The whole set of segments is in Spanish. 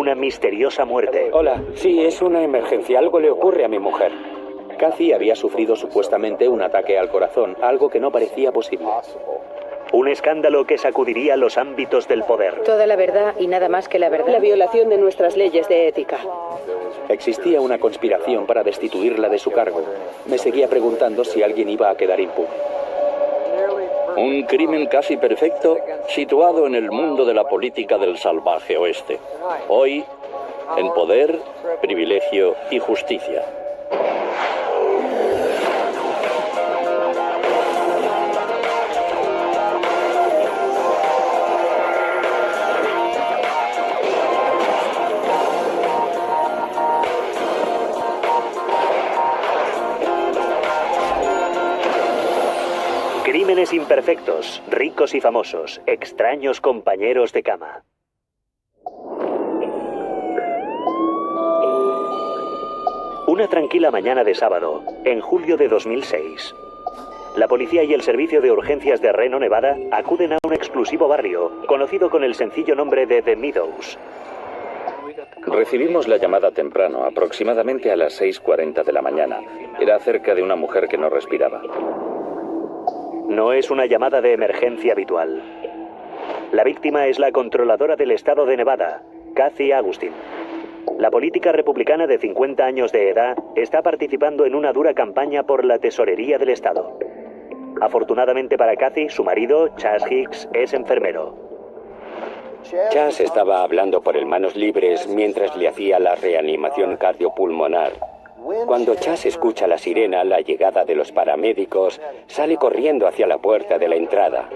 una misteriosa muerte. Hola, sí, es una emergencia. Algo le ocurre a mi mujer. Kathy había sufrido supuestamente un ataque al corazón, algo que no parecía posible. Un escándalo que sacudiría los ámbitos del poder. Toda la verdad y nada más que la verdad. La violación de nuestras leyes de ética. Existía una conspiración para destituirla de su cargo. Me seguía preguntando si alguien iba a quedar impune. Un crimen casi perfecto situado en el mundo de la política del salvaje oeste. Hoy, en poder, privilegio y justicia. Crímenes imperfectos, ricos y famosos, extraños compañeros de cama. Una tranquila mañana de sábado, en julio de 2006. La policía y el servicio de urgencias de Reno, Nevada, acuden a un exclusivo barrio, conocido con el sencillo nombre de The Meadows. Recibimos la llamada temprano, aproximadamente a las 6:40 de la mañana. Era acerca de una mujer que no respiraba. No es una llamada de emergencia habitual. La víctima es la controladora del estado de Nevada, Kathy Agustín. La política republicana de 50 años de edad está participando en una dura campaña por la tesorería del estado. Afortunadamente para Kathy, su marido, Chas Hicks, es enfermero. Chas estaba hablando por el manos libres mientras le hacía la reanimación cardiopulmonar. Cuando Chas escucha la sirena, la llegada de los paramédicos, sale corriendo hacia la puerta de la entrada.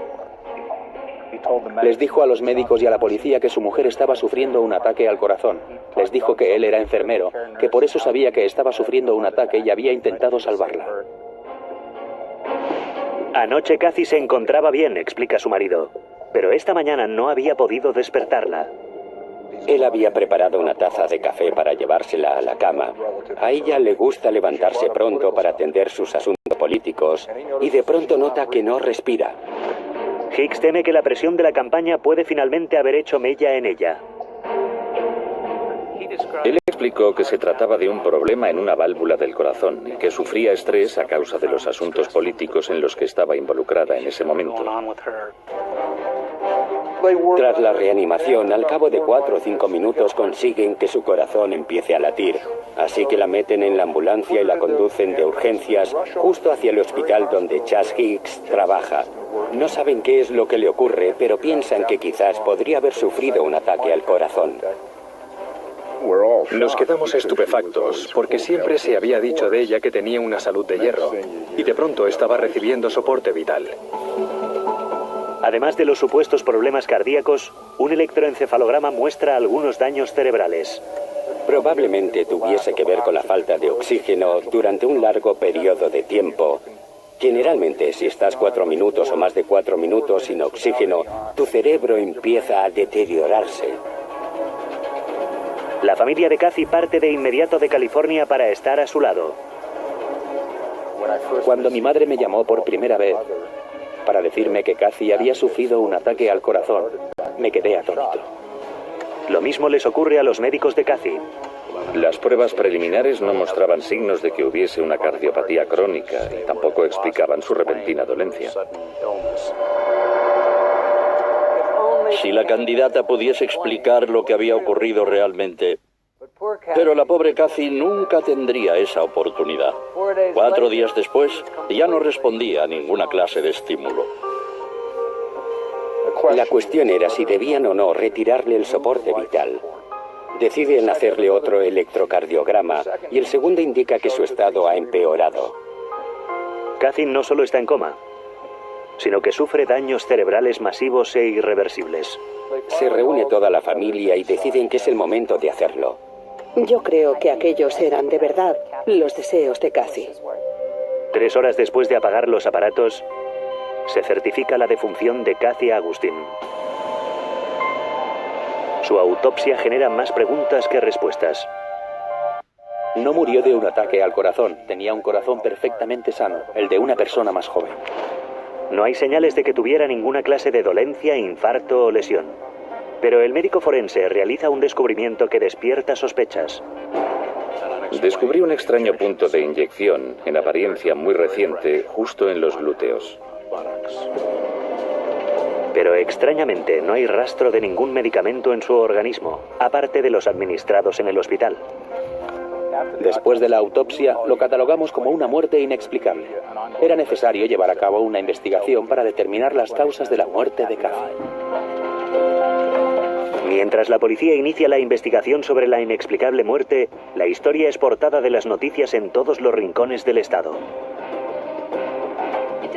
Les dijo a los médicos y a la policía que su mujer estaba sufriendo un ataque al corazón. Les dijo que él era enfermero, que por eso sabía que estaba sufriendo un ataque y había intentado salvarla. Anoche Kathy se encontraba bien, explica su marido, pero esta mañana no había podido despertarla. Él había preparado una taza de café para llevársela a la cama. A ella le gusta levantarse pronto para atender sus asuntos políticos y de pronto nota que no respira. Hicks teme que la presión de la campaña puede finalmente haber hecho mella en ella. Él explicó que se trataba de un problema en una válvula del corazón y que sufría estrés a causa de los asuntos políticos en los que estaba involucrada en ese momento. Tras la reanimación, al cabo de 4 o 5 minutos consiguen que su corazón empiece a latir. Así que la meten en la ambulancia y la conducen de urgencias justo hacia el hospital donde Chas Hicks trabaja. No saben qué es lo que le ocurre, pero piensan que quizás podría haber sufrido un ataque al corazón. Nos quedamos estupefactos, porque siempre se había dicho de ella que tenía una salud de hierro, y de pronto estaba recibiendo soporte vital. Además de los supuestos problemas cardíacos, un electroencefalograma muestra algunos daños cerebrales. Probablemente tuviese que ver con la falta de oxígeno durante un largo periodo de tiempo. Generalmente, si estás 4 minutos o más de 4 minutos sin oxígeno, tu cerebro empieza a deteriorarse. La familia de Kathy parte de inmediato de California para estar a su lado. Cuando mi madre me llamó por primera vez para decirme que Kathy había sufrido un ataque al corazón, me quedé atónito. Lo mismo les ocurre a los médicos de Kathy. Las pruebas preliminares no mostraban signos de que hubiese una cardiopatía crónica y tampoco explicaban su repentina dolencia. Si la candidata pudiese explicar lo que había ocurrido realmente. Pero la pobre Kathy nunca tendría esa oportunidad. 4 días después, ya no respondía a ninguna clase de estímulo. La cuestión era si debían o no retirarle el soporte vital. Deciden hacerle otro electrocardiograma y el segundo indica que su estado ha empeorado. Kathy no solo está en coma, sino que sufre daños cerebrales masivos e irreversibles. Se reúne toda la familia y deciden que es el momento de hacerlo. Yo creo que aquellos eran de verdad los deseos de Kathy. 3 horas después de apagar los aparatos, se certifica la defunción de Kathy Agustín. Su autopsia genera más preguntas que respuestas. No murió de un ataque al corazón, tenía un corazón perfectamente sano, el de una persona más joven. No hay señales de que tuviera ninguna clase de dolencia, infarto o lesión. Pero el médico forense realiza un descubrimiento que despierta sospechas. Descubrí un extraño punto de inyección, en apariencia muy reciente, justo en los glúteos. Pero extrañamente no hay rastro de ningún medicamento en su organismo, aparte de los administrados en el hospital. Después de la autopsia, lo catalogamos como una muerte inexplicable. Era necesario llevar a cabo una investigación para determinar las causas de la muerte de Cathy. Mientras la policía inicia la investigación sobre la inexplicable muerte, la historia es portada de las noticias en todos los rincones del estado.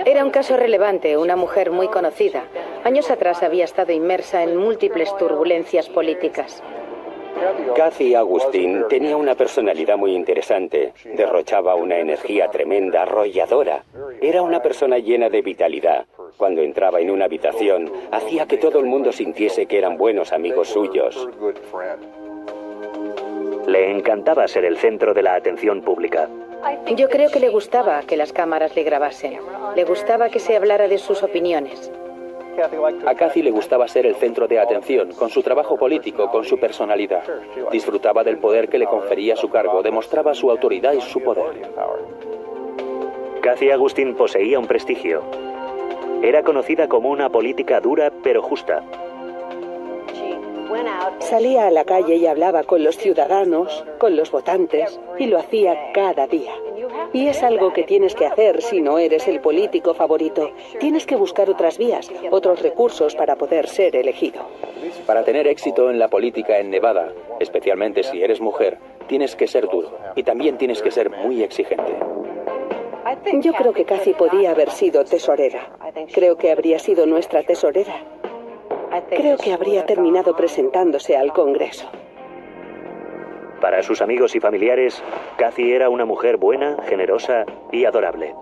Era un caso relevante, una mujer muy conocida. Años atrás había estado inmersa en múltiples turbulencias políticas. Cathy Agustín tenía una personalidad muy interesante. Derrochaba una energía tremenda, arrolladora. Era una persona llena de vitalidad. Cuando entraba en una habitación, hacía que todo el mundo sintiese que eran buenos amigos suyos. Le encantaba ser el centro de la atención pública. Yo creo que le gustaba que las cámaras le grabasen. Le gustaba que se hablara de sus opiniones. A Cathy le gustaba ser el centro de atención, con su trabajo político, con su personalidad. Disfrutaba del poder que le confería su cargo, demostraba su autoridad y su poder. Cathy Agustín poseía un prestigio. Era conocida como una política dura pero justa. Salía a la calle y hablaba con los ciudadanos, con los votantes, y lo hacía cada día. Y es algo que tienes que hacer si no eres el político favorito. Tienes que buscar otras vías, otros recursos para poder ser elegido. Para tener éxito en la política en Nevada, especialmente si eres mujer, tienes que ser duro y también tienes que ser muy exigente. Yo creo que Cathy podía haber sido tesorera. Creo que habría sido nuestra tesorera. Creo que habría terminado presentándose al Congreso. Para sus amigos y familiares, Cathy era una mujer buena, generosa y adorable.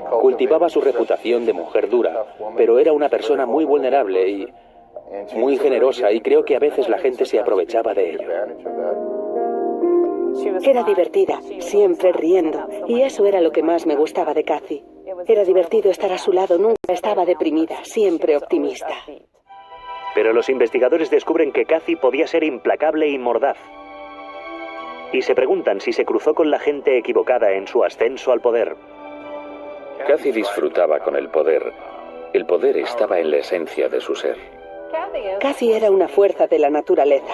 Cultivaba su reputación de mujer dura, pero era una persona muy vulnerable y muy generosa, y creo que a veces la gente se aprovechaba de ello. Era divertida, siempre riendo, y eso era lo que más me gustaba de Cathy. Era divertido estar a su lado, nunca estaba deprimida, siempre optimista. Pero los investigadores descubren que Cathy podía ser implacable y mordaz. Y se preguntan si se cruzó con la gente equivocada en su ascenso al poder. Cathy disfrutaba con el poder. El poder estaba en la esencia de su ser. Cathy era una fuerza de la naturaleza.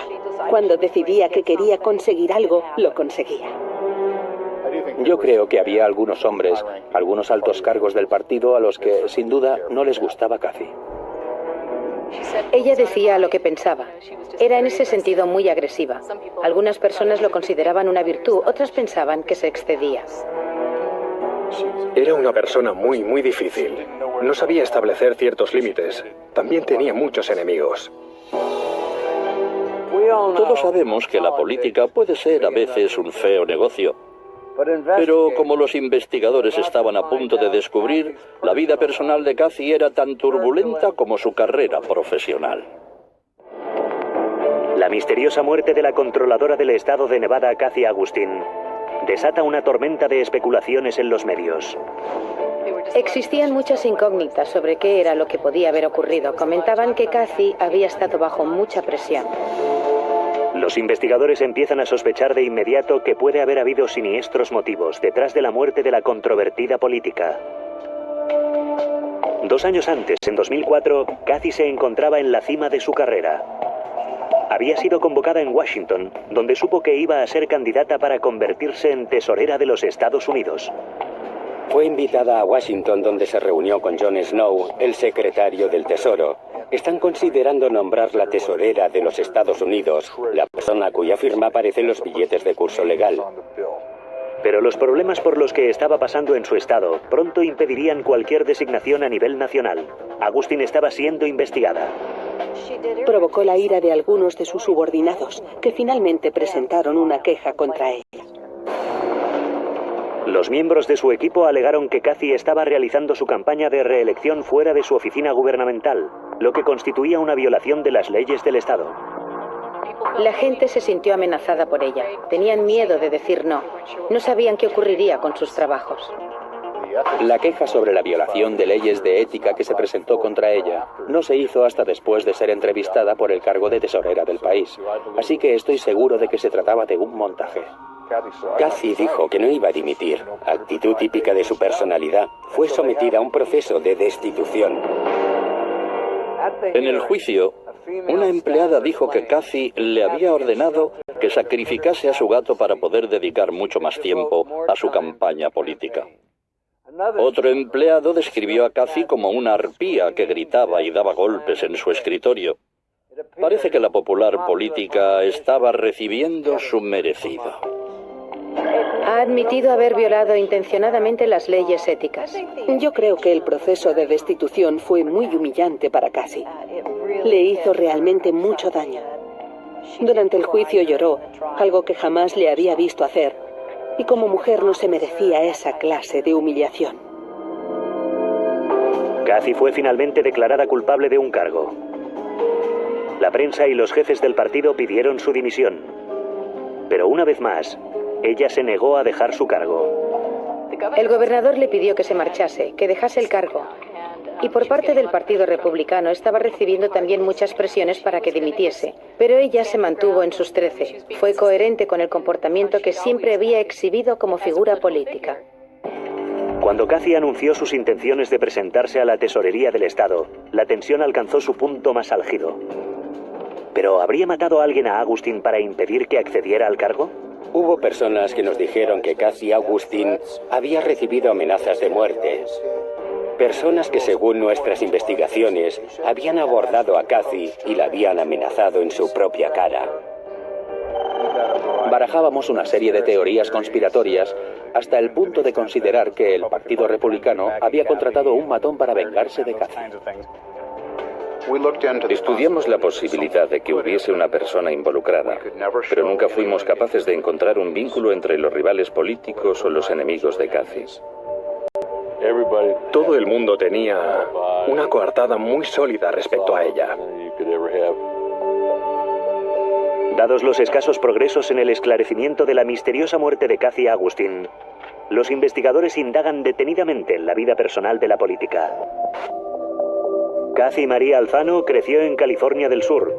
Cuando decidía que quería conseguir algo, lo conseguía. Yo creo que había algunos hombres, algunos altos cargos del partido a los que, sin duda, no les gustaba Cathy. Ella decía lo que pensaba. Era en ese sentido muy agresiva. Algunas personas lo consideraban una virtud, otras pensaban que se excedía. Era una persona muy difícil. No sabía establecer ciertos límites. También tenía muchos enemigos. Todos sabemos que la política puede ser a veces un feo negocio. Pero como los investigadores estaban a punto de descubrir, la vida personal de Cathy era tan turbulenta como su carrera profesional. La misteriosa muerte de la controladora del estado de Nevada, Cathy Agustín, desata una tormenta de especulaciones en los medios. Existían muchas incógnitas sobre qué era lo que podía haber ocurrido. Comentaban que Cathy había estado bajo mucha presión. Los investigadores empiezan a sospechar de inmediato que puede haber habido siniestros motivos detrás de la muerte de la controvertida política. 2 años antes, en 2004, Cathy se encontraba en la cima de su carrera. Había sido convocada en Washington, donde supo que iba a ser candidata para convertirse en tesorera de los Estados Unidos. Fue invitada a Washington, donde se reunió con John Snow, el secretario del Tesoro. Están considerando nombrar la tesorera de los Estados Unidos, la persona cuya firma aparece en los billetes de curso legal. Pero los problemas por los que estaba pasando en su estado pronto impedirían cualquier designación a nivel nacional. Agustín estaba siendo investigada. Provocó la ira de algunos de sus subordinados, que finalmente presentaron una queja contra ella. Los miembros de su equipo alegaron que Cathy estaba realizando su campaña de reelección fuera de su oficina gubernamental, lo que constituía una violación de las leyes del Estado. La gente se sintió amenazada por ella. Tenían miedo de decir no. No sabían qué ocurriría con sus trabajos. La queja sobre la violación de leyes de ética que se presentó contra ella no se hizo hasta después de ser entrevistada por el cargo de tesorera del país, así que estoy seguro de que se trataba de un montaje. Kathy dijo que no iba a dimitir, actitud típica de su personalidad. Fue sometida a un proceso de destitución. En el juicio, una empleada dijo que Kathy le había ordenado que sacrificase a su gato para poder dedicar mucho más tiempo a su campaña política. Otro empleado describió a Kathy como una arpía que gritaba y daba golpes en su escritorio. Parece que la popular política estaba recibiendo su merecido. Ha admitido haber violado intencionadamente las leyes éticas. Yo creo que el proceso de destitución fue muy humillante para Kathy. Le hizo realmente mucho daño. Durante el juicio lloró, algo que jamás le había visto hacer, y como mujer no se merecía esa clase de humillación. Kathy fue finalmente declarada culpable de un cargo. La prensa y los jefes del partido pidieron su dimisión. Pero una vez más, ella se negó a dejar su cargo. El gobernador le pidió que se marchase, que dejase el cargo. Y por parte del Partido Republicano estaba recibiendo también muchas presiones para que dimitiese. Pero ella se mantuvo en sus 13. Fue coherente con el comportamiento que siempre había exhibido como figura política. Cuando Kathy anunció sus intenciones de presentarse a la tesorería del Estado, la tensión alcanzó su punto más álgido. ¿Pero habría matado a alguien a Augustine para impedir que accediera al cargo? Hubo personas que nos dijeron que Kathy Augustine había recibido amenazas de muerte. Personas que, según nuestras investigaciones, habían abordado a Kathy y la habían amenazado en su propia cara. Barajábamos una serie de teorías conspiratorias hasta el punto de considerar que el Partido Republicano había contratado un matón para vengarse de Kathy. Estudiamos la posibilidad de que hubiese una persona involucrada, pero nunca fuimos capaces de encontrar un vínculo entre los rivales políticos o los enemigos de Kathy. Todo el mundo tenía una coartada muy sólida respecto a ella. Dados los escasos progresos en el esclarecimiento de la misteriosa muerte de Kathy Augustine, los investigadores indagan detenidamente en la vida personal de la política. Kathy María Alfano creció en California del Sur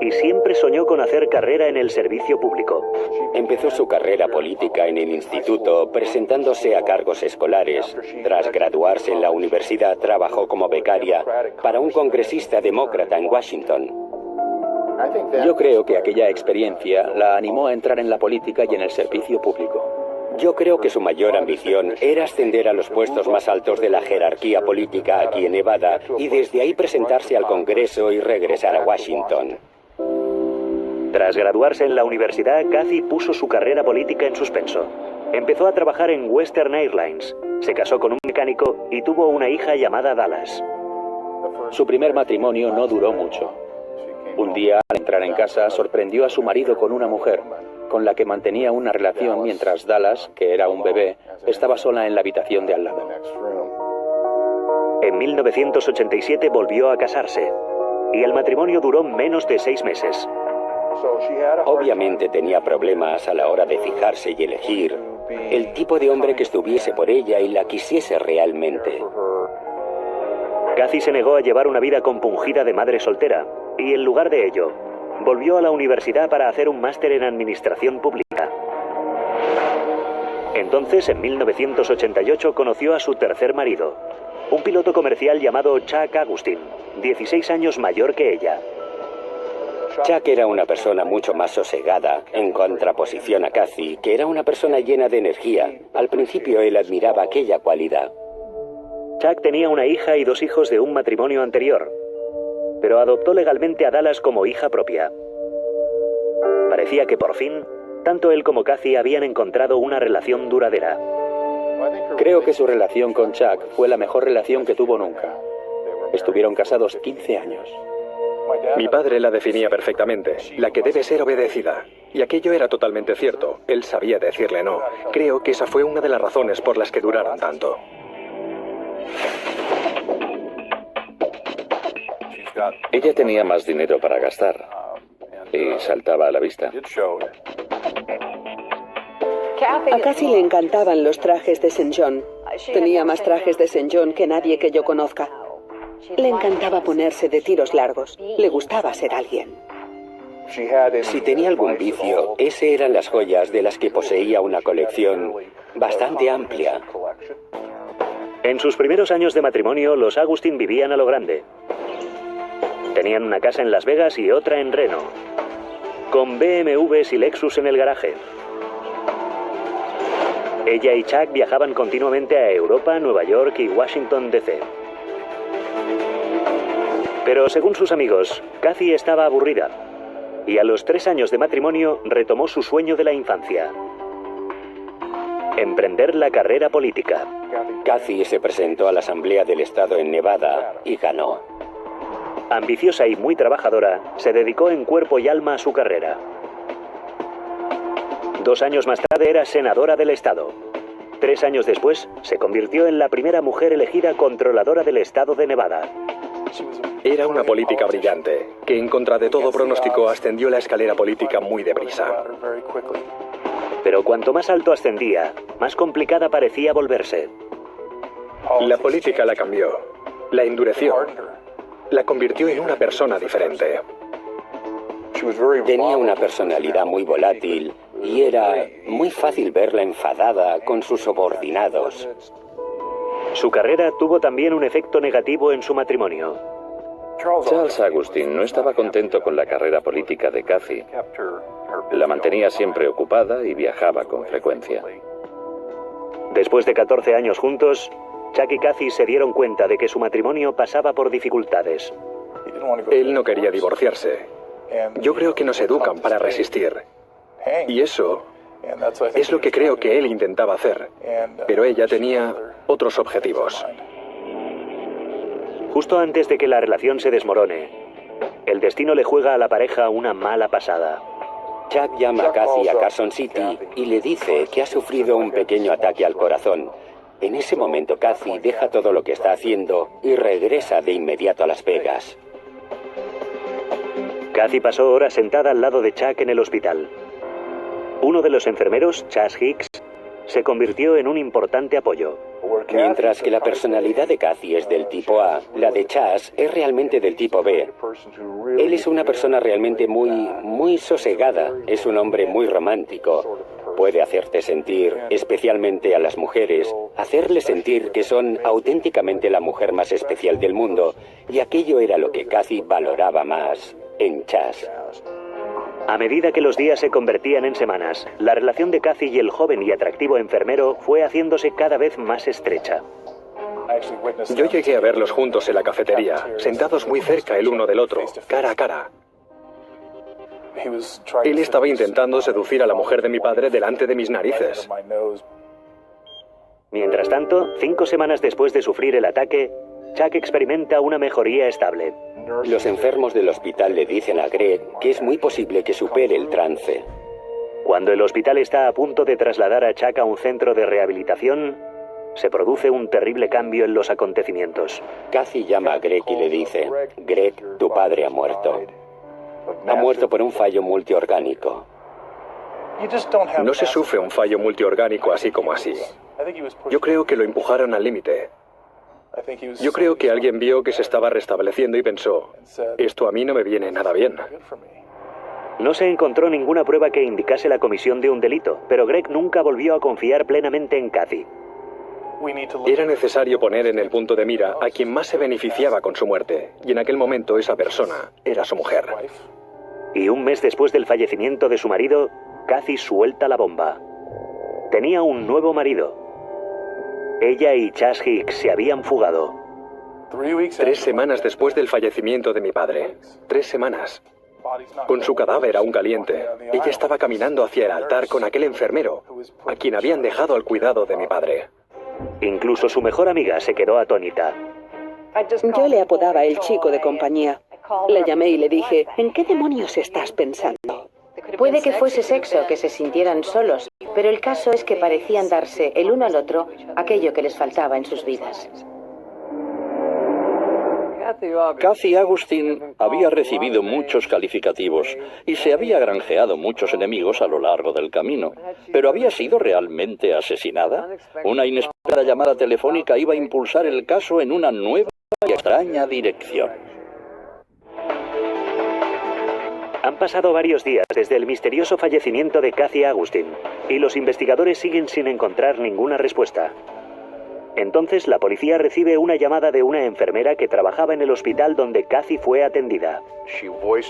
y siempre soñó con hacer carrera en el servicio público. Empezó su carrera política en el instituto, presentándose a cargos escolares. Tras graduarse en la universidad, trabajó como becaria para un congresista demócrata en Washington. Yo creo que aquella experiencia la animó a entrar en la política y en el servicio público. Yo creo que su mayor ambición era ascender a los puestos más altos de la jerarquía política aquí en Nevada y desde ahí presentarse al Congreso y regresar a Washington. Tras graduarse en la universidad, Kathy puso su carrera política en suspenso. Empezó a trabajar en Western Airlines, se casó con un mecánico y tuvo una hija llamada Dallas. Su primer matrimonio no duró mucho. Un día, al entrar en casa, sorprendió a su marido con una mujer, con la que mantenía una relación mientras Dallas, que era un bebé, estaba sola en la habitación de al lado. En 1987 volvió a casarse y el matrimonio duró menos de 6 meses. Obviamente tenía problemas a la hora de fijarse y elegir el tipo de hombre que estuviese por ella y la quisiese realmente. Kathy se negó a llevar una vida compungida de madre soltera y en lugar de ello, volvió a la universidad para hacer un máster en administración pública. Entonces, en 1988, conoció a su tercer marido, un piloto comercial llamado Chuck Augustine, 16 años mayor que ella. Chuck era una persona mucho más sosegada, en contraposición a Kathy, que era una persona llena de energía. Al principio él admiraba aquella cualidad. Chuck tenía una hija y 2 hijos de un matrimonio anterior, pero adoptó legalmente a Dallas como hija propia. Parecía que por fin, tanto él como Kathy habían encontrado una relación duradera. Creo que su relación con Chuck fue la mejor relación que tuvo nunca. Estuvieron casados 15 años. Mi padre la definía perfectamente, la que debe ser obedecida. Y aquello era totalmente cierto. Él sabía decirle no. Creo que esa fue una de las razones por las que duraron tanto. Ella tenía más dinero para gastar y saltaba a la vista. A Cathy le encantaban los trajes de St. John. Tenía más trajes de St. John que nadie que yo conozca. Le encantaba ponerse de tiros largos. Le gustaba ser alguien. Si tenía algún vicio, ese eran las joyas de las que poseía una colección bastante amplia. En sus primeros años de matrimonio, los Augustin vivían a lo grande. Tenían una casa en Las Vegas y otra en Reno, con BMWs y Lexus en el garaje. Ella y Chuck viajaban continuamente a Europa, Nueva York y Washington, D.C. Pero según sus amigos, Cathy estaba aburrida y a los 3 años de matrimonio retomó su sueño de la infancia: emprender la carrera política. Cathy se presentó a la Asamblea del Estado en Nevada y ganó. Ambiciosa y muy trabajadora, se dedicó en cuerpo y alma a su carrera. 2 años más tarde era senadora del Estado. 3 años después, se convirtió en la primera mujer elegida controladora del Estado de Nevada. Era una política brillante, que en contra de todo pronóstico ascendió la escalera política muy deprisa. Pero cuanto más alto ascendía, más complicada parecía volverse. La política la cambió, la endureció, la convirtió en una persona diferente. Tenía una personalidad muy volátil y era muy fácil verla enfadada con sus subordinados. Su carrera tuvo también un efecto negativo en su matrimonio. Charles Augustin no estaba contento con la carrera política de Cathy. La mantenía siempre ocupada y viajaba con frecuencia. Después de 14 años juntos, Chuck y Cathy se dieron cuenta de que su matrimonio pasaba por dificultades. Él no quería divorciarse. Yo creo que nos educan para resistir. Y eso es lo que creo que él intentaba hacer. Pero ella tenía otros objetivos. Justo antes de que la relación se desmorone, el destino le juega a la pareja una mala pasada. Chuck llama a Cathy a Carson City y le dice que ha sufrido un pequeño ataque al corazón. En ese momento Cathy deja todo lo que está haciendo y regresa de inmediato a Las Vegas. Cathy pasó horas sentada al lado de Chuck en el hospital. Uno de los enfermeros, Chas Hicks, se convirtió en un importante apoyo. Mientras que la personalidad de Cathy es del tipo A, la de Chas es realmente del tipo B. Él es una persona realmente muy sosegada, es un hombre muy romántico. Puede hacerte sentir, especialmente a las mujeres, hacerles sentir que son auténticamente la mujer más especial del mundo, y aquello era lo que Cathy valoraba más en Chas. A medida que los días se convertían en semanas, la relación de Cathy y el joven y atractivo enfermero fue haciéndose cada vez más estrecha. Yo llegué a verlos juntos en la cafetería, sentados muy cerca el uno del otro, cara a cara. Él estaba intentando seducir a la mujer de mi padre delante de mis narices. Mientras tanto, 5 semanas después de sufrir el ataque, Chuck experimenta una mejoría estable. Los enfermos del hospital le dicen a Greg que es muy posible que supere el trance. Cuando el hospital está a punto de trasladar a Chuck a un centro de rehabilitación, se produce un terrible cambio en los acontecimientos. Cathy llama a Greg y le dice: Greg, tu padre ha muerto. Ha muerto por un fallo multiorgánico. No se sufre un fallo multiorgánico así como así. Yo creo que lo empujaron al límite. Yo creo que alguien vio que se estaba restableciendo y pensó: esto a mí no me viene nada bien. No se encontró ninguna prueba que indicase la comisión de un delito, pero Greg nunca volvió a confiar plenamente en Cathy. Era necesario poner en el punto de mira a quien más se beneficiaba con su muerte, y en aquel momento esa persona era su mujer. Y un mes después del fallecimiento de su marido, Cathy suelta la bomba. Tenía un nuevo marido. Ella y Chas Hicks se habían fugado. 3 semanas después del fallecimiento de mi padre. 3 semanas. Con su cadáver aún caliente, ella estaba caminando hacia el altar con aquel enfermero, a quien habían dejado al cuidado de mi padre. Incluso su mejor amiga se quedó atónita. Yo le apodaba el chico de compañía. Le llamé y le dije: ¿en qué demonios estás pensando? Puede que fuese sexo, que se sintieran solos, pero el caso es que parecían darse el uno al otro aquello que les faltaba en sus vidas. Cathy Agustin había recibido muchos calificativos y se había granjeado muchos enemigos a lo largo del camino. ¿Pero había sido realmente asesinada? Una inesperada llamada telefónica iba a impulsar el caso en una nueva y extraña dirección. Han pasado varios días desde el misterioso fallecimiento de Cathy Agustin y los investigadores siguen sin encontrar ninguna respuesta. Entonces la policía recibe una llamada de una enfermera que trabajaba en el hospital donde Cathy fue atendida.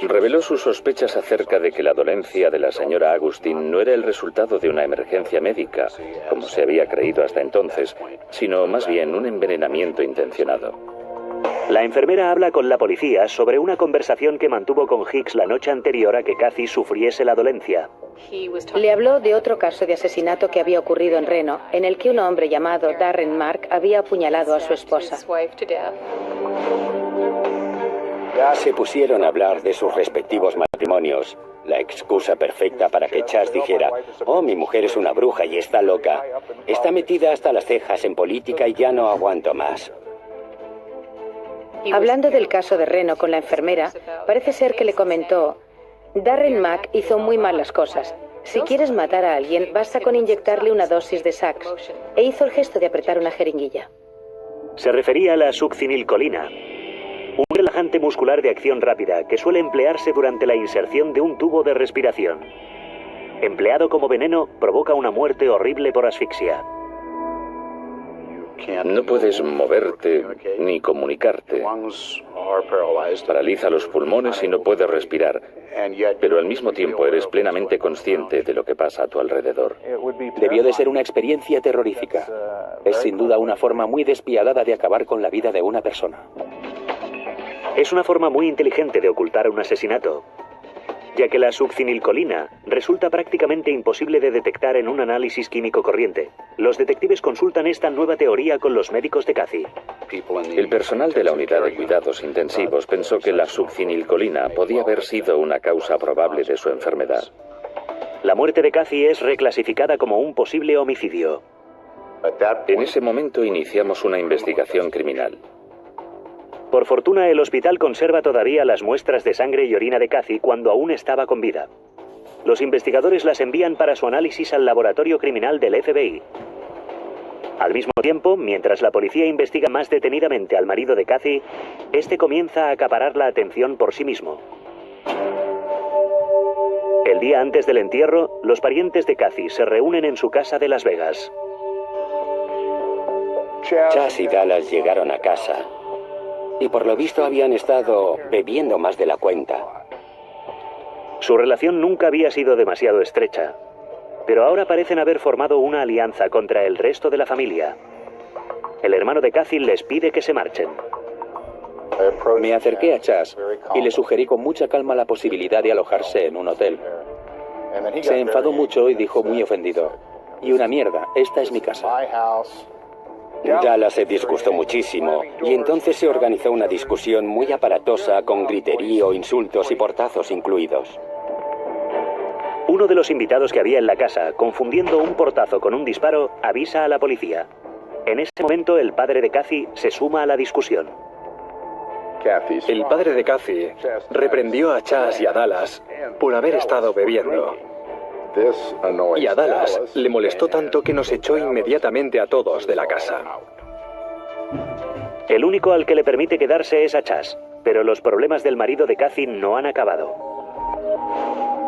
Reveló sus sospechas acerca de que la dolencia de la señora Agustin no era el resultado de una emergencia médica, como se había creído hasta entonces, sino más bien un envenenamiento intencionado. La enfermera habla con la policía sobre una conversación que mantuvo con Hicks la noche anterior a que Cathy sufriese la dolencia. Le habló de otro caso de asesinato que había ocurrido en Reno, en el que un hombre llamado Darren Mark había apuñalado a su esposa. Se pusieron a hablar de sus respectivos matrimonios. La excusa perfecta para que Chas dijera: «Oh, mi mujer es una bruja y está loca. Está metida hasta las cejas en política y ya no aguanto más». Hablando del caso de Reno con la enfermera, parece ser que le comentó: Darren Mack hizo muy mal las cosas. Si quieres matar a alguien, basta con inyectarle una dosis de Sax. E hizo el gesto de apretar una jeringuilla. Se refería a la succinilcolina, un relajante muscular de acción rápida que suele emplearse durante la inserción de un tubo de respiración. Empleado como veneno, provoca una muerte horrible por asfixia. No puedes moverte ni comunicarte. Paraliza los pulmones y no puedes respirar, pero al mismo tiempo eres plenamente consciente de lo que pasa a tu alrededor. Debió de ser una experiencia terrorífica. Es sin duda una forma muy despiadada de acabar con la vida de una persona. Es una forma muy inteligente de ocultar un asesinato, ya que la succinilcolina resulta prácticamente imposible de detectar en un análisis químico corriente. Los detectives consultan esta nueva teoría con los médicos de Cathy. El personal de la unidad de cuidados intensivos pensó que la succinilcolina podía haber sido una causa probable de su enfermedad. La muerte de Cathy es reclasificada como un posible homicidio. En ese momento iniciamos una investigación criminal. Por fortuna, el hospital conserva todavía las muestras de sangre y orina de Cathy cuando aún estaba con vida. Los investigadores las envían para su análisis al laboratorio criminal del FBI. Al mismo tiempo, mientras la policía investiga más detenidamente al marido de Cathy, este comienza a acaparar la atención por sí mismo. El día antes del entierro, los parientes de Cathy se reúnen en su casa de Las Vegas. Chas y Dallas llegaron a casa y por lo visto habían estado bebiendo más de la cuenta. Su relación nunca había sido demasiado estrecha, pero ahora parecen haber formado una alianza contra el resto de la familia. El hermano de Cathy les pide que se marchen. Me acerqué a Chas y le sugerí con mucha calma la posibilidad de alojarse en un hotel. Se enfadó mucho y dijo muy ofendido: «Y una mierda, esta es mi casa». Dallas se disgustó muchísimo y entonces se organizó una discusión muy aparatosa con griterío, insultos y portazos incluidos. Uno de los invitados que había en la casa, confundiendo un portazo con un disparo, avisa a la policía. En ese momento, el padre de Cathy se suma a la discusión. El padre de Cathy reprendió a Chas y a Dallas por haber estado bebiendo. Y a Dallas le molestó tanto que nos echó inmediatamente a todos de la casa. El único al que le permite quedarse es a Chas, pero los problemas del marido de Cathy no han acabado.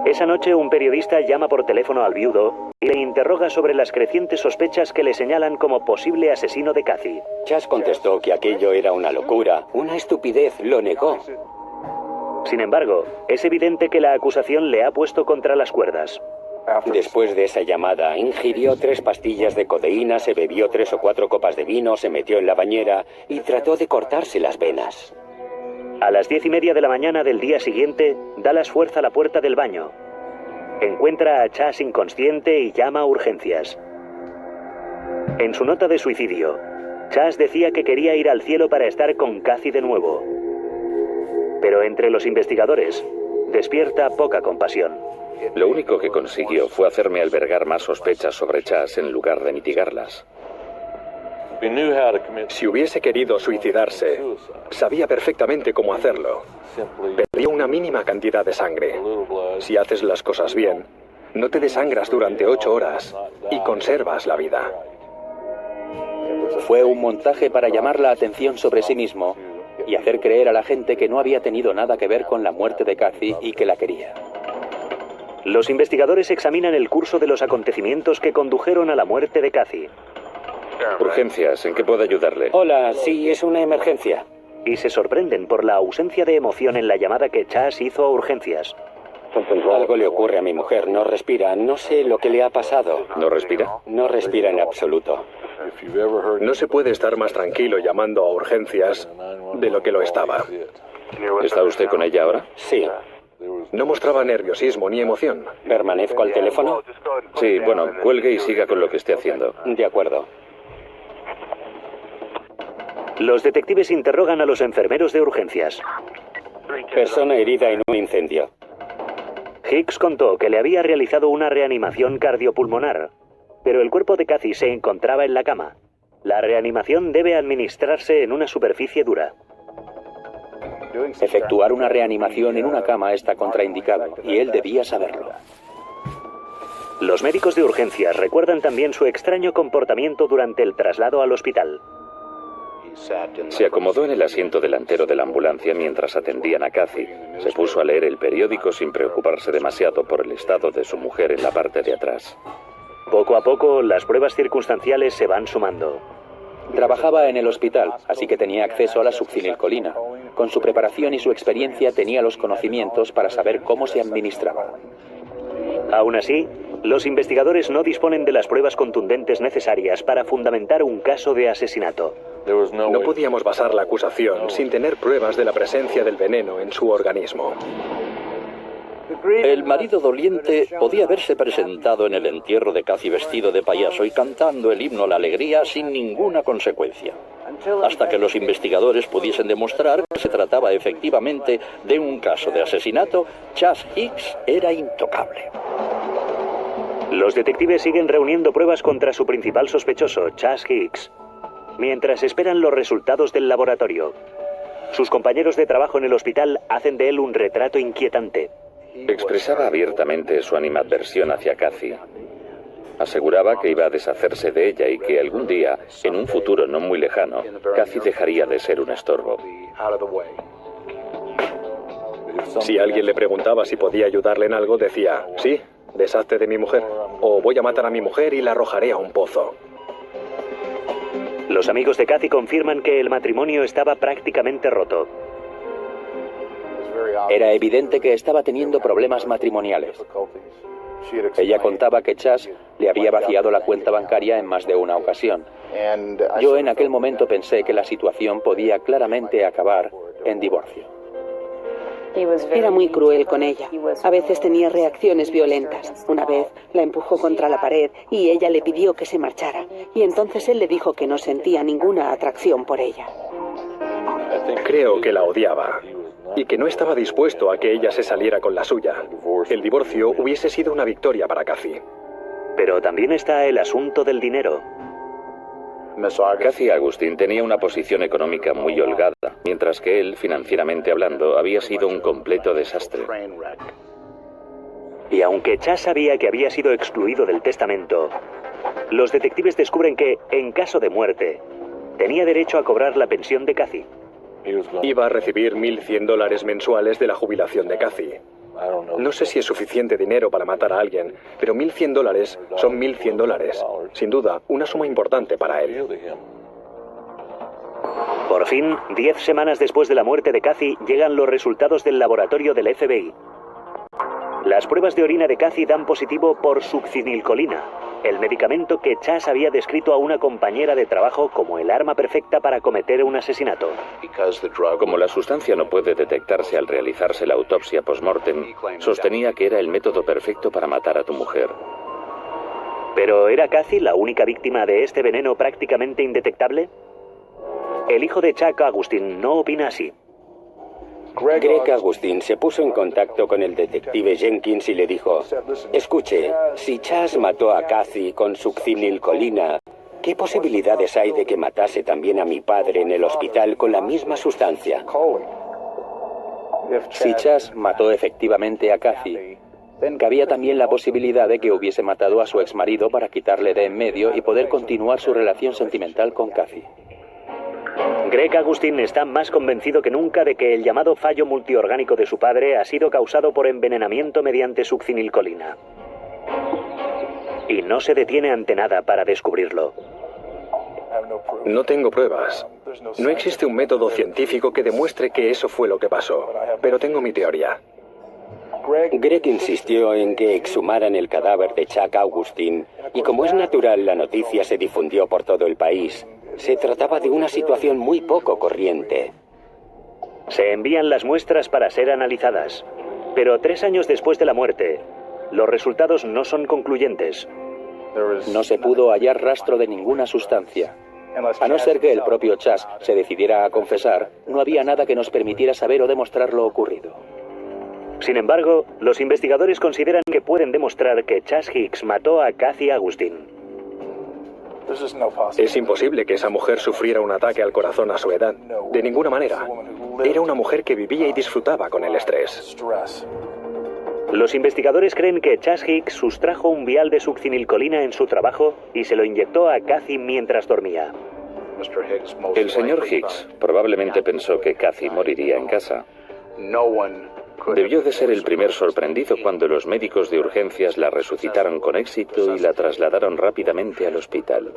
Esa noche un periodista llama por teléfono al viudo y le interroga sobre las crecientes sospechas que le señalan como posible asesino de Cathy. Chas contestó que aquello era una locura, una estupidez, lo negó. Sin embargo, es evidente que la acusación le ha puesto contra las cuerdas. Después de esa llamada, ingirió 3 pastillas de codeína, se bebió 3 o 4 copas de vino, se metió en la bañera y trató de cortarse las venas. A las 10:30 de la mañana del día siguiente, Dallas fuerza la puerta del baño. Encuentra a Chas inconsciente y llama a urgencias. En su nota de suicidio, Chas decía que quería ir al cielo para estar con Cathy de nuevo. Pero entre los investigadores, despierta poca compasión. Lo único que consiguió fue hacerme albergar más sospechas sobre Chas en lugar de mitigarlas. Si hubiese querido suicidarse, sabía perfectamente cómo hacerlo. Perdió una mínima cantidad de sangre. Si haces las cosas bien, no te desangras durante 8 horas y conservas la vida. Fue un montaje para llamar la atención sobre sí mismo y hacer creer a la gente que no había tenido nada que ver con la muerte de Kathy y que la quería. Los investigadores examinan el curso de los acontecimientos que condujeron a la muerte de Kathy. Urgencias, ¿en qué puedo ayudarle? Hola, sí, es una emergencia. Y se sorprenden por la ausencia de emoción en la llamada que Chas hizo a urgencias. Algo le ocurre a mi mujer, no respira, no sé lo que le ha pasado. ¿No respira? No respira en absoluto. No se puede estar más tranquilo llamando a urgencias de lo que lo estaba. ¿Está usted con ella ahora? Sí. No mostraba nerviosismo ni emoción. ¿Permanezco al teléfono? Sí, bueno, cuelgue y siga con lo que esté haciendo. De acuerdo. Los detectives interrogan a los enfermeros de urgencias. Persona herida en un incendio. Hicks contó que le había realizado una reanimación cardiopulmonar, pero el cuerpo de Kathy se encontraba en la cama. La reanimación debe administrarse en una superficie dura. Efectuar una reanimación en una cama está contraindicado y él debía saberlo. Los médicos de urgencias recuerdan también su extraño comportamiento durante el traslado al hospital. Se acomodó en el asiento delantero de la ambulancia mientras atendían a Kathy. Se puso a leer el periódico sin preocuparse demasiado por el estado de su mujer en la parte de atrás. Poco a poco, las pruebas circunstanciales se van sumando. Trabajaba en el hospital, así que tenía acceso a la succinilcolina. Con su preparación y su experiencia tenía los conocimientos para saber cómo se administraba. Aún así, los investigadores no disponen de las pruebas contundentes necesarias para fundamentar un caso de asesinato. No podíamos basar la acusación sin tener pruebas de la presencia del veneno en su organismo. El marido doliente podía haberse presentado en el entierro de Kathy vestido de payaso y cantando el himno a la alegría sin ninguna consecuencia, hasta que los investigadores pudiesen demostrar que se trataba efectivamente de un caso de asesinato. Chas Hicks era intocable. Los detectives siguen reuniendo pruebas contra su principal sospechoso, Chas Hicks, mientras esperan los resultados del laboratorio. Sus compañeros de trabajo en el hospital hacen de él un retrato inquietante. Expresaba abiertamente su animadversión hacia Kathy. Aseguraba que iba a deshacerse de ella y que algún día, en un futuro no muy lejano, Kathy dejaría de ser un estorbo. Si alguien le preguntaba si podía ayudarle en algo, decía, sí, deshazte de mi mujer, o voy a matar a mi mujer y la arrojaré a un pozo. Los amigos de Kathy confirman que el matrimonio estaba prácticamente roto. Era evidente que estaba teniendo problemas matrimoniales. Ella contaba que Chas le había vaciado la cuenta bancaria en más de una ocasión. Yo en aquel momento pensé que la situación podía claramente acabar en divorcio. Era muy cruel con ella. A veces tenía reacciones violentas. Una vez la empujó contra la pared y ella le pidió que se marchara. Y entonces él le dijo que no sentía ninguna atracción por ella. Creo que la odiaba y que no estaba dispuesto a que ella se saliera con la suya. El divorcio hubiese sido una victoria para Kathy. Pero también está el asunto del dinero. Kathy Agustín tenía una posición económica muy holgada, mientras que él, financieramente hablando, había sido un completo desastre. Y aunque Chas sabía que había sido excluido del testamento, los detectives descubren que, en caso de muerte, tenía derecho a cobrar la pensión de Kathy. Iba a recibir $1.100 mensuales de la jubilación de Kathy. No sé si es suficiente dinero para matar a alguien, pero $1.100 son $1.100. Sin duda, una suma importante para él. Por fin, 10 semanas después de la muerte de Kathy, llegan los resultados del laboratorio del FBI. Las pruebas de orina de Kathy dan positivo por succinilcolina, el medicamento que Chas había descrito a una compañera de trabajo como el arma perfecta para cometer un asesinato. Como la sustancia no puede detectarse al realizarse la autopsia post-mortem, sostenía que era el método perfecto para matar a tu mujer. ¿Pero era Kathy la única víctima de este veneno prácticamente indetectable? El hijo de Chuck Agustín no opina así. Greg Agustín se puso en contacto con el detective Jenkins y le dijo: escuche, si Chas mató a Kathy con succinilcolina, ¿Qué posibilidades hay de que matase también a mi padre en el hospital con la misma sustancia? Si Chas mató efectivamente a Kathy, cabía también la posibilidad de que hubiese matado a su exmarido para quitarle de en medio y poder continuar su relación sentimental con Kathy. Greg Agustin está más convencido que nunca de que el llamado fallo multiorgánico de su padre ha sido causado por envenenamiento mediante succinilcolina. Y no se detiene ante nada para descubrirlo. No tengo pruebas. No existe un método científico que demuestre que eso fue lo que pasó, pero tengo mi teoría. Greg insistió en que exhumaran el cadáver de Chuck Augustin y como es natural la noticia se difundió por todo el país. Se trataba de una situación muy poco corriente. Se envían las muestras para ser analizadas, pero 3 años después de la muerte, los resultados no son concluyentes. No se pudo hallar rastro de ninguna sustancia. A no ser que el propio Chas se decidiera a confesar, no había nada que nos permitiera saber o demostrar lo ocurrido. Sin embargo, los investigadores consideran que pueden demostrar que Chas Hicks mató a Kathy Agustin. Es imposible que esa mujer sufriera un ataque al corazón a su edad. De ninguna manera. Era una mujer que vivía y disfrutaba con el estrés. Los investigadores creen que Chas Hicks sustrajo un vial de succinilcolina en su trabajo y se lo inyectó a Kathy mientras dormía. El señor Hicks probablemente pensó que Kathy moriría en casa. Debió de ser el primer sorprendido cuando los médicos de urgencias la resucitaron con éxito y la trasladaron rápidamente al hospital.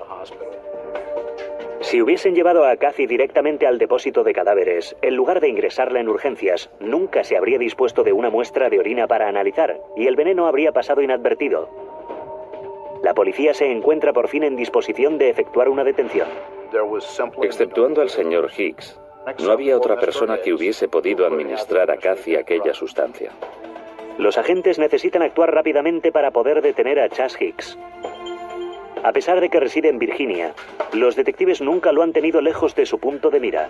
Si hubiesen llevado a Kathy directamente al depósito de cadáveres, en lugar de ingresarla en urgencias, nunca se habría dispuesto de una muestra de orina para analizar, y el veneno habría pasado inadvertido. La policía se encuentra por fin en disposición de efectuar una detención. Exceptuando al señor Hicks, no había otra persona que hubiese podido administrar a Kathy aquella sustancia. Los agentes necesitan actuar rápidamente para poder detener a Chas Hicks. A pesar de que reside en Virginia, los detectives nunca lo han tenido lejos de su punto de mira.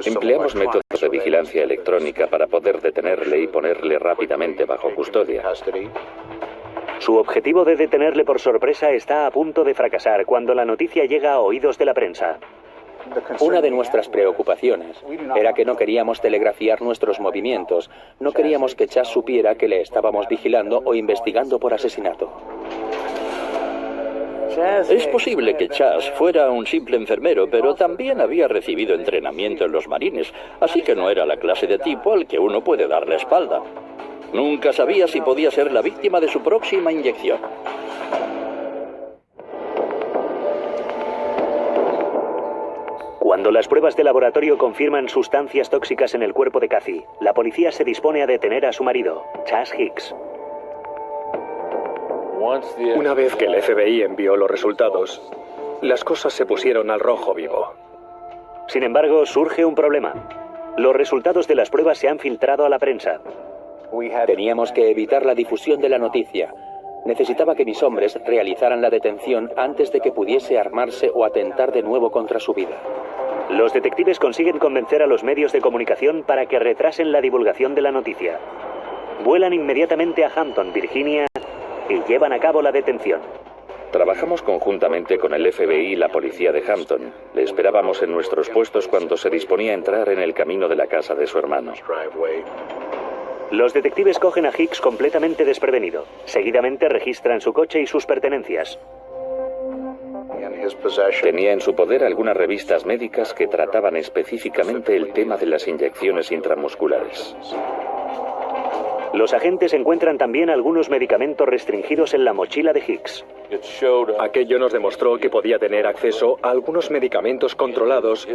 Empleamos métodos de vigilancia electrónica para poder detenerle y ponerle rápidamente bajo custodia. Su objetivo de detenerle por sorpresa está a punto de fracasar cuando la noticia llega a oídos de la prensa. Una de nuestras preocupaciones era que no queríamos telegrafiar nuestros movimientos. No queríamos que Chas supiera que le estábamos vigilando o investigando por asesinato. Es posible que Chas fuera un simple enfermero, pero también había recibido entrenamiento en los marines, así que no era la clase de tipo al que uno puede dar la espalda. Nunca sabía si podía ser la víctima de su próxima inyección. Cuando las pruebas de laboratorio confirman sustancias tóxicas en el cuerpo de Kathy, la policía se dispone a detener a su marido, Chas Hicks. Una vez que el FBI envió los resultados, las cosas se pusieron al rojo vivo. Sin embargo, surge un problema. Los resultados de las pruebas se han filtrado a la prensa. Teníamos que evitar la difusión de la noticia. Necesitaba que mis hombres realizaran la detención antes de que pudiese armarse o atentar de nuevo contra su vida. Los detectives consiguen convencer a los medios de comunicación para que retrasen la divulgación de la noticia. Vuelan inmediatamente a Hampton, Virginia, y llevan a cabo la detención. Trabajamos conjuntamente con el FBI y la policía de Hampton. Le esperábamos en nuestros puestos cuando se disponía a entrar en el camino de la casa de su hermano. Los detectives cogen a Hicks completamente desprevenido. Seguidamente registran su coche y sus pertenencias. Tenía en su poder algunas revistas médicas que trataban específicamente el tema de las inyecciones intramusculares. Los agentes encuentran también algunos medicamentos restringidos en la mochila de Hicks. Aquello nos demostró que podía tener acceso a algunos medicamentos controlados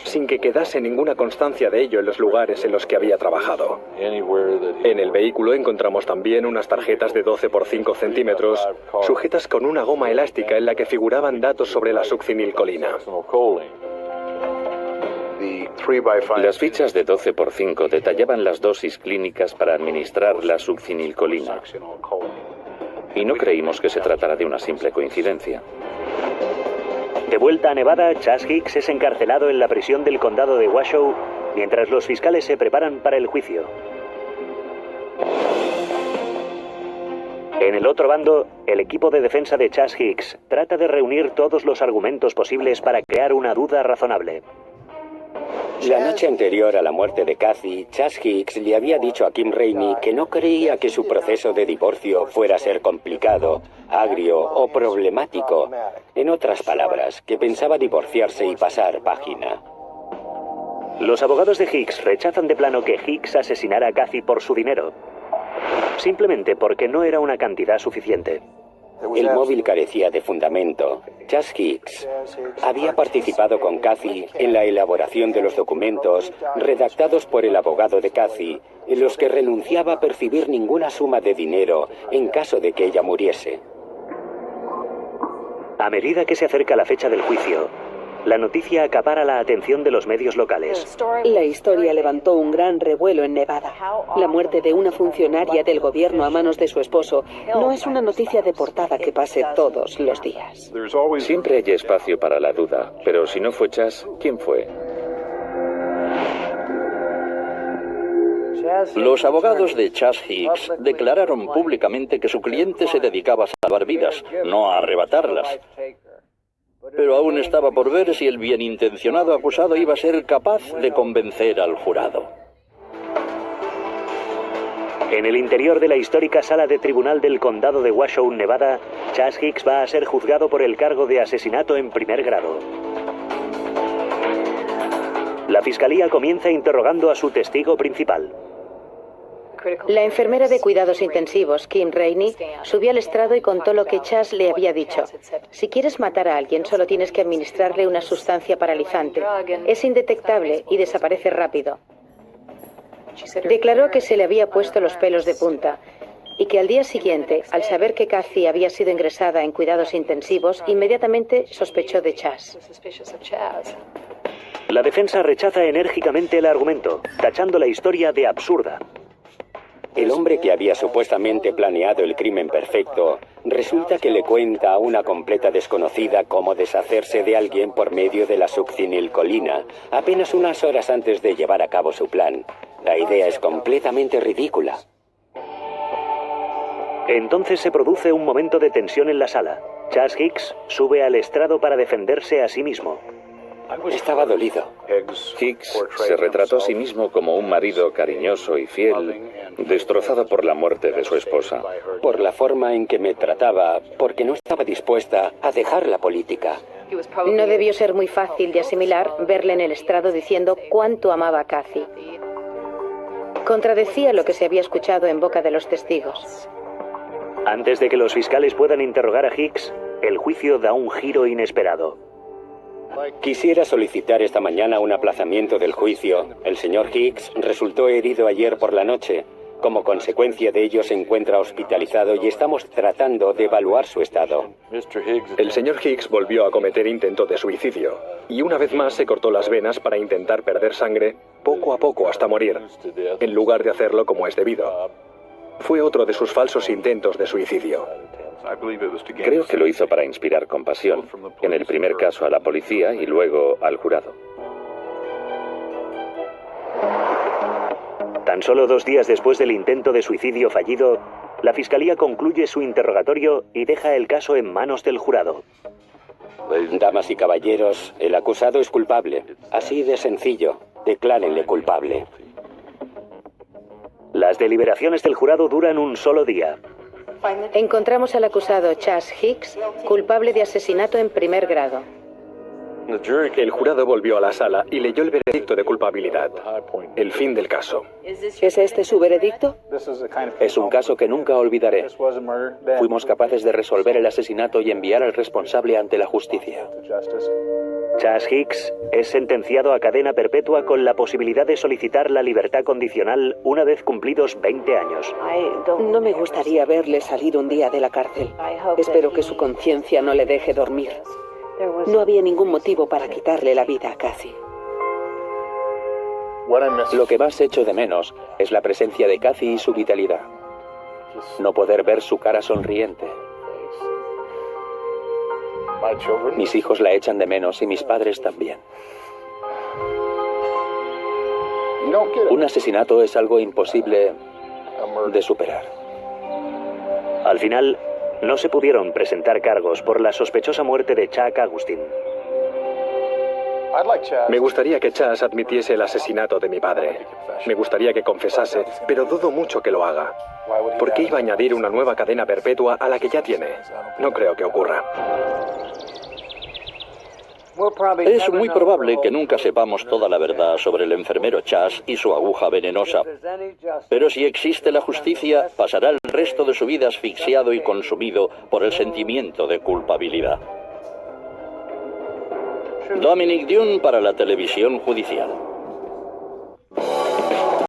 sin que quedase ninguna constancia de ello en los lugares en los que había trabajado. En el vehículo encontramos también unas tarjetas de 12 por 5 centímetros sujetas con una goma elástica en la que figuraban datos sobre la succinilcolina. Las fichas de 12 por 5 detallaban las dosis clínicas para administrar la succinilcolina. Y no creímos que se tratara de una simple coincidencia. De vuelta a Nevada, Chas Hicks es encarcelado en la prisión del condado de Washoe, mientras los fiscales se preparan para el juicio. En el otro bando, el equipo de defensa de Chas Hicks trata de reunir todos los argumentos posibles para crear una duda razonable. La noche anterior a la muerte de Kathy, Chas Hicks le había dicho a Kim Rainey que no creía que su proceso de divorcio fuera a ser complicado, agrio o problemático. En otras palabras, que pensaba divorciarse y pasar página. Los abogados de Hicks rechazan de plano que Hicks asesinara a Kathy por su dinero, simplemente porque no era una cantidad suficiente. El móvil carecía de fundamento. Chas Hicks había participado con Kathy en la elaboración de los documentos redactados por el abogado de Kathy, en los que renunciaba a percibir ninguna suma de dinero en caso de que ella muriese. A medida que se acerca la fecha del juicio, la noticia acapara la atención de los medios locales. La historia levantó un gran revuelo en Nevada. La muerte de una funcionaria del gobierno a manos de su esposo no es una noticia de portada que pase todos los días. Siempre hay espacio para la duda, pero si no fue Chas, ¿quién fue? Los abogados de Chas Hicks declararon públicamente que su cliente se dedicaba a salvar vidas, no a arrebatarlas. Pero aún estaba por ver si el bienintencionado acusado iba a ser capaz de convencer al jurado. En el interior de la histórica sala de tribunal del condado de Washoe, Nevada, Chas Hicks va a ser juzgado por el cargo de asesinato en primer grado. La fiscalía comienza interrogando a su testigo principal. La enfermera de cuidados intensivos, Kim Rainey, subió al estrado y contó lo que Chas le había dicho. Si quieres matar a alguien, solo tienes que administrarle una sustancia paralizante. Es indetectable y desaparece rápido. Declaró que se le había puesto los pelos de punta y que al día siguiente, al saber que Kathy había sido ingresada en cuidados intensivos, inmediatamente sospechó de Chas. La defensa rechaza enérgicamente el argumento, tachando la historia de absurda. El hombre que había supuestamente planeado el crimen perfecto, resulta que le cuenta a una completa desconocida cómo deshacerse de alguien por medio de la succinilcolina, apenas unas horas antes de llevar a cabo su plan. La idea es completamente ridícula. Entonces se produce un momento de tensión en la sala. Chas Hicks sube al estrado para defenderse a sí mismo. Estaba dolido. Hicks se retrató a sí mismo como un marido cariñoso y fiel, destrozado por la muerte de su esposa. Por la forma en que me trataba, porque no estaba dispuesta a dejar la política. No debió ser muy fácil de asimilar verle en el estrado diciendo cuánto amaba a Kathy. Contradecía lo que se había escuchado en boca de los testigos. Antes de que los fiscales puedan interrogar a Hicks, el juicio da un giro inesperado. Quisiera solicitar esta mañana un aplazamiento del juicio. El señor Hicks resultó herido ayer por la noche. Como consecuencia de ello se encuentra hospitalizado y estamos tratando de evaluar su estado. El señor Hicks volvió a cometer intento de suicidio y una vez más se cortó las venas para intentar perder sangre poco a poco hasta morir, en lugar de hacerlo como es debido. Fue otro de sus falsos intentos de suicidio. Creo que lo hizo para inspirar compasión, en el primer caso a la policía y luego al jurado. Tan solo 2 días después del intento de suicidio fallido, la fiscalía concluye su interrogatorio y deja el caso en manos del jurado. Damas y caballeros, el acusado es culpable. Así de sencillo. Declárenle culpable. Las deliberaciones del jurado duran un solo día. Encontramos al acusado Chas Hicks culpable de asesinato en primer grado. El jurado volvió a la sala y leyó el veredicto de culpabilidad. El fin del caso. ¿Es este su veredicto? Es un caso que nunca olvidaré. Fuimos capaces de resolver el asesinato y enviar al responsable ante la justicia. Chas Hicks es sentenciado a cadena perpetua con la posibilidad de solicitar la libertad condicional una vez cumplidos 20 años. No me gustaría verle salir un día de la cárcel. Espero que su conciencia no le deje dormir. No había ningún motivo para quitarle la vida a Kathy. Lo que más echo de menos es la presencia de Kathy y su vitalidad. No poder ver su cara sonriente. Mis hijos la echan de menos y mis padres también. Un asesinato es algo imposible de superar. Al final, no se pudieron presentar cargos por la sospechosa muerte de Chuck Agustin. Me gustaría que Chas admitiese el asesinato de mi padre. Me gustaría que confesase, pero dudo mucho que lo haga. ¿Por qué iba a añadir una nueva cadena perpetua a la que ya tiene? No creo que ocurra. Es muy probable que nunca sepamos toda la verdad sobre el enfermero Chas y su aguja venenosa. Pero si existe la justicia, pasará el resto de su vida asfixiado y consumido por el sentimiento de culpabilidad. Dominic Dunne para la televisión judicial.